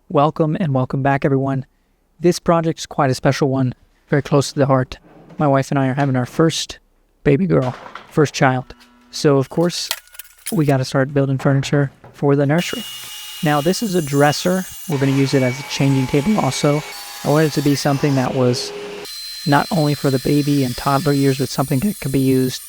Welcome and welcome back, everyone. This project is quite a special one, very close to the heart. My wife and I are having our first baby girl, first child. So, of course, we got to start building furniture for the nursery. Now, this is a dresser. We're going to use it as a changing table also. I wanted it to be something that was not only for the baby and toddler years, but something that could be used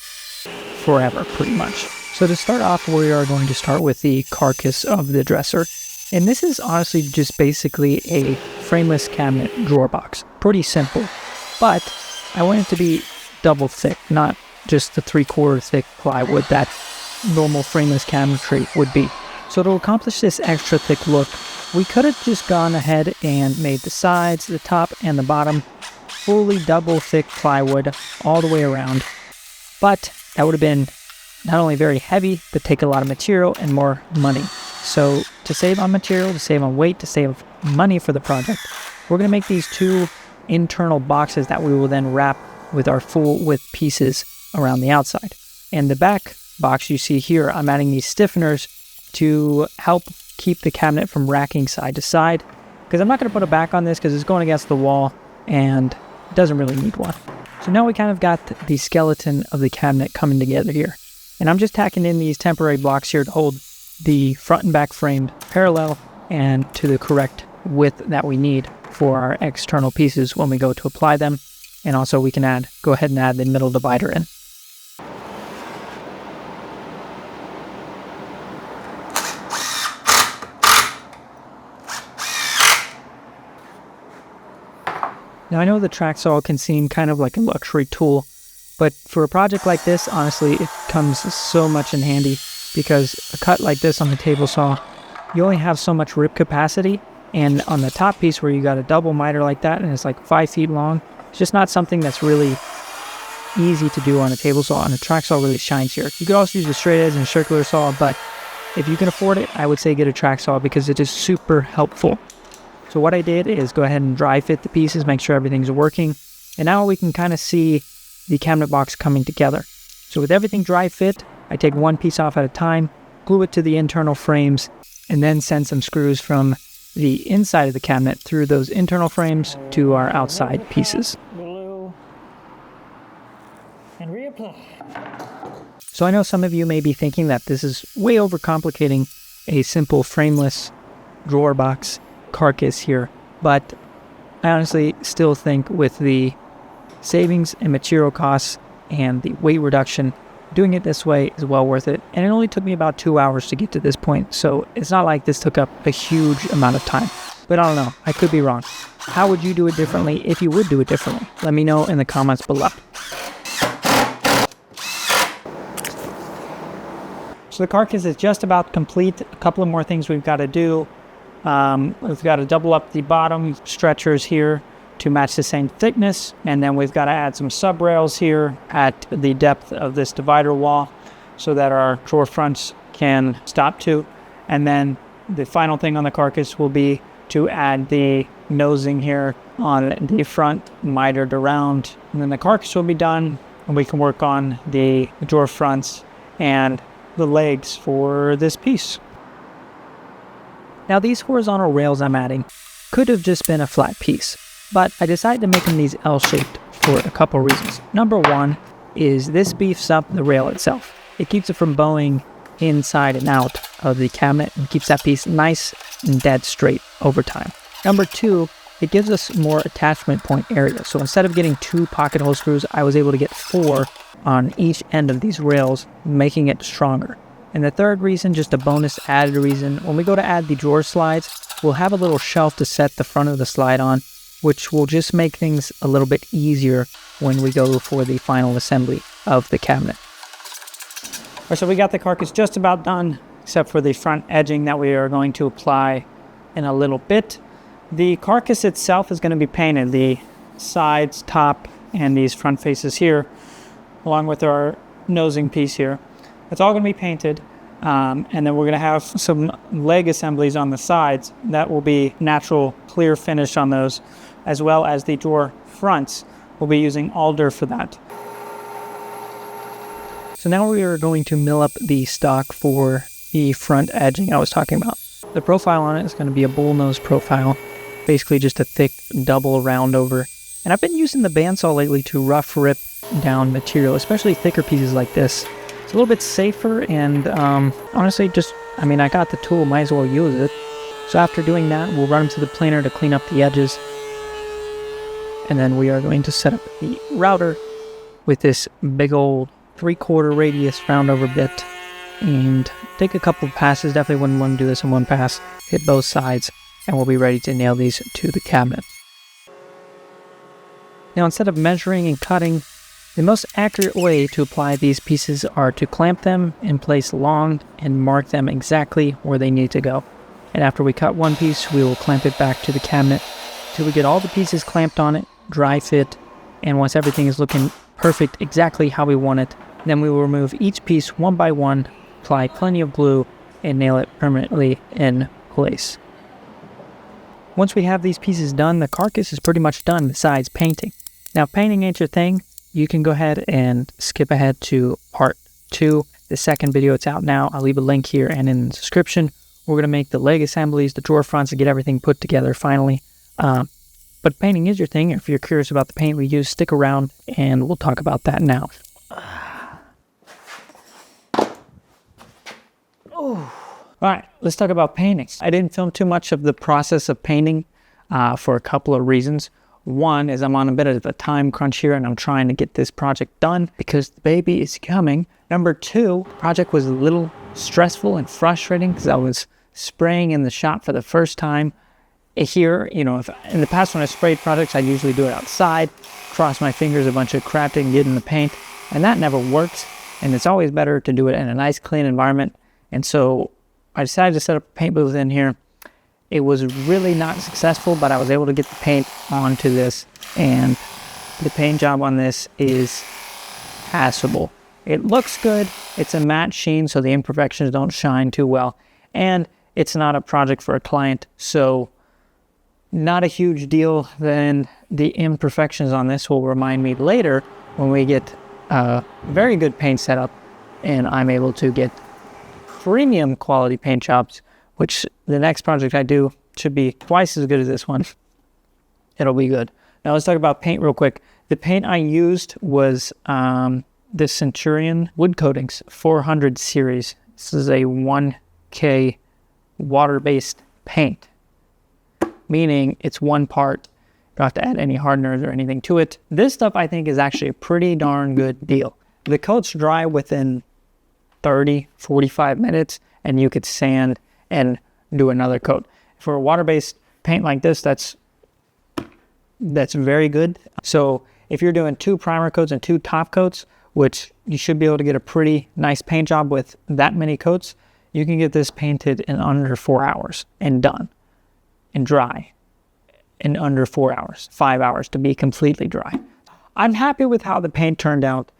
forever, pretty much. So to start off, we are going to start with the carcass of the dresser. And this is honestly just basically a frameless cabinet drawer box. Pretty simple. But I want it to be double thick, not just the 3/4 thick plywood that normal frameless cabinetry would be. So to accomplish this extra thick look, we could have just gone ahead and made the sides, the top, and the bottom fully double thick plywood all the way around. But that would have been not only very heavy, but take a lot of material and more money. So to save on material, to save on weight, to save money for the project, we're going to make these two internal boxes that we will then wrap with our full width pieces around the outside. And the back box you see here, I'm adding these stiffeners to help keep the cabinet from racking side to side, because I'm not going to put a back on this because it's going against the wall and it doesn't really need one. So now we kind of got the skeleton of the cabinet coming together here. And I'm just tacking in these temporary blocks here to hold the front and back framed parallel and to the correct width that we need for our external pieces when we go to apply them. And also we can go ahead and add the middle divider in. Now I know the track saw can seem kind of like a luxury tool, but for a project like this, honestly, it comes so much in handy. Because a cut like this on the table saw, you only have so much rip capacity, and on the top piece where you got a double miter like that and it's like 5 feet long, it's just not something that's really easy to do on a table saw, and a track saw really shines here. You could also use a straight edge and a circular saw, but if you can afford it, I would say get a track saw because it is super helpful. So what I did is go ahead and dry fit the pieces, make sure everything's working, and now we can kind of see the cabinet box coming together. So with everything dry fit, I take one piece off at a time, glue it to the internal frames, and then send some screws from the inside of the cabinet through those internal frames to our outside pieces. Glue and reapply. So I know some of you may be thinking that this is way overcomplicating a simple frameless drawer box carcass here, but I honestly still think with the savings and material costs and the weight reduction, doing it this way is well worth it. And it only took me about 2 hours to get to this point, so it's not like this took up a huge amount of time. But I don't know, I could be wrong. How would you do it differently if you would do it differently? Let me know in the comments below. So the carcass is just about complete. A couple of more things we've got to do. We've got to double up the bottom stretchers here to match the same thickness, and then we've got to add some sub rails here at the depth of this divider wall so that our drawer fronts can stop to. And then the final thing on the carcass will be to add the nosing here on the front, mitered around, and then the carcass will be done, and we can work on the drawer fronts and the legs for this piece. Now these horizontal rails I'm adding could have just been a flat piece, but I decided to make them these L-shaped for a couple reasons. Number one is this beefs up the rail itself. It keeps it from bowing inside and out of the cabinet and keeps that piece nice and dead straight over time. Number two, it gives us more attachment point area. So instead of getting 2 pocket hole screws, I was able to get 4 on each end of these rails, making it stronger. And the third reason, just a bonus added reason, when we go to add the drawer slides, we'll have a little shelf to set the front of the slide on, which will just make things a little bit easier when we go for the final assembly of the cabinet. All right, so we got the carcass just about done, except for the front edging that we are going to apply in a little bit. The carcass itself is going to be painted, the sides, top, and these front faces here, along with our nosing piece here. It's all going to be painted, and then we're going to have some leg assemblies on the sides. That will be natural clear finish on those, as well as the drawer fronts. We'll be using alder for that. So now we are going to mill up the stock for the front edging I was talking about. The profile on it is going to be a bullnose profile, basically just a thick double round over. And I've been using the bandsaw lately to rough rip down material, especially thicker pieces like this. It's a little bit safer, and honestly, I got the tool, might as well use it. So after doing that, we'll run them to the planer to clean up the edges. And then we are going to set up the router with this big old 3/4 radius round over bit. And take a couple of passes, definitely wouldn't want to do this in one pass. Hit both sides, and we'll be ready to nail these to the cabinet. Now, instead of measuring and cutting, the most accurate way to apply these pieces are to clamp them in place long and mark them exactly where they need to go. And after we cut one piece, we will clamp it back to the cabinet till we get all the pieces clamped on it, dry fit, and once everything is looking perfect exactly how we want it, then we will remove each piece one by one, apply plenty of glue, and nail it permanently in place. Once we have these pieces done, the carcass is pretty much done besides painting. Now, if painting ain't your thing, you can go ahead and skip ahead to part 2. The second video, it's out now. I'll leave a link here and in the description. We're going to make the leg assemblies, the drawer fronts, and get everything put together finally. But painting is your thing. If you're curious about the paint we use, stick around and we'll talk about that now. All right, let's talk about painting. I didn't film too much of the process of painting for a couple of reasons. One is I'm on a bit of a time crunch here and I'm trying to get this project done because the baby is coming. Number 2, the project was a little stressful and frustrating because I was spraying in the shop for the first time. Here, if in the past when I sprayed projects, I'd usually do it outside, cross my fingers a bunch of crap and get in the paint, and that never works. And it's always better to do it in a nice, clean environment. And so I decided to set up a paint booth in here. It was really not successful, but I was able to get the paint onto this, and the paint job on this is passable. It looks good. It's a matte sheen, so the imperfections don't shine too well. And it's not a project for a client, so not a huge deal. Then the imperfections on this will remind me later when we get a very good paint setup and I'm able to get premium quality paint jobs, which the next project I do should be twice as good as this one. It'll be good. Now let's talk about paint real quick. The paint I used was the Centurion Wood Coatings 400 series. This is a 1K water-based paint, meaning it's one part. You don't have to add any hardeners or anything to it. This stuff I think is actually a pretty darn good deal. The coats dry within 30-45 minutes and you could sand and do another coat. For a water-based paint like this, that's very good. So if you're doing 2 primer coats and 2 top coats, which you should be able to get a pretty nice paint job with that many coats, you can get this painted in under 4 hours and done and dry in under 4 hours, 5 hours to be completely dry. I'm happy with how the paint turned out.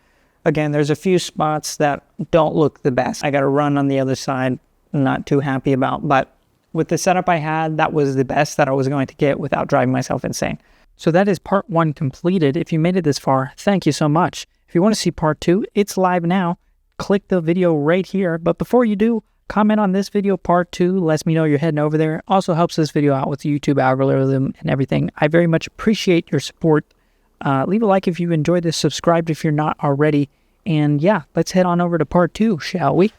Again, there's a few spots that don't look the best. I got a run on the other side, not too happy about, but with the setup I had, that was the best that I was going to get without driving myself insane. So that is part 1 completed. If you made it this far, thank you so much. If you want to see part 2, it's live now. Click the video right here. But before you do, comment on this video part 2. Lets me know you're heading over there. Also helps this video out with the YouTube algorithm and everything. I very much appreciate your support. Leave a like if you enjoyed this. Subscribe if you're not already. And yeah, let's head on over to part 2, shall we?